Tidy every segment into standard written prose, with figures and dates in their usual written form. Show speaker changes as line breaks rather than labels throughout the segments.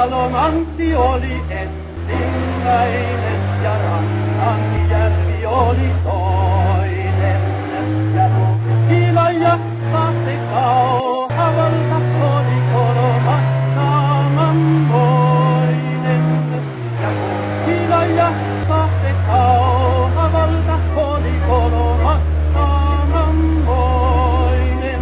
Salomantti oli ensimmäinen ja Rannanjärvi oli toinen. Ja Rukkila se Kauhavalta oli kolmas samanmoinen. Ja Rukkila se Kauhavalta oli kolmas samanmoinen.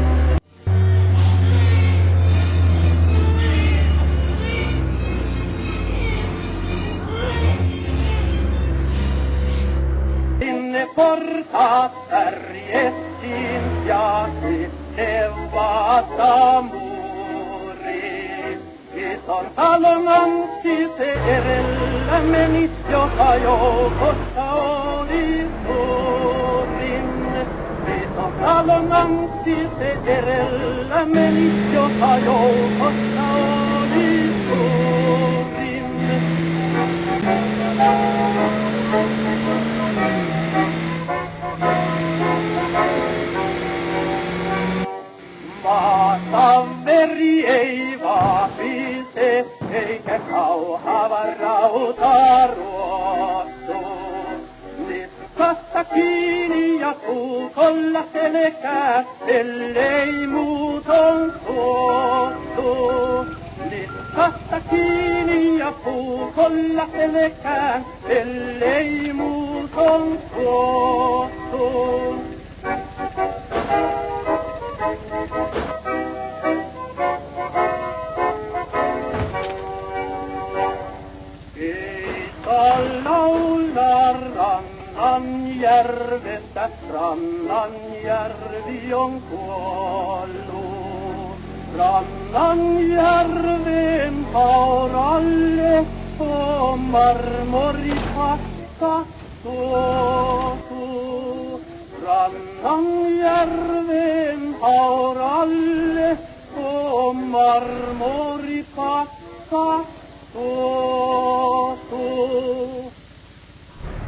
Sinne portaat värjettiin ja sitten vaatamuuri. Ison Salomantti se edellä meni, joka joukossa oli suurin. Ison Salomantti se edellä meni, joka joukossa oli suurin. Maataveri ei vaapise, eikä Kauhava rauta ruostu. Niskasta kiinni ja puukolla selkää, ellei muuton suostu. Niskasta kiinni ja puukolla selkää, ellei muuton suostu. Laulaa Rannanjärvestä, Rannanjärvi on kuollut. Rannanjärven hauralle on marmoripakka tuotu. Rannanjärven hauralle on marmoripakka tuotu.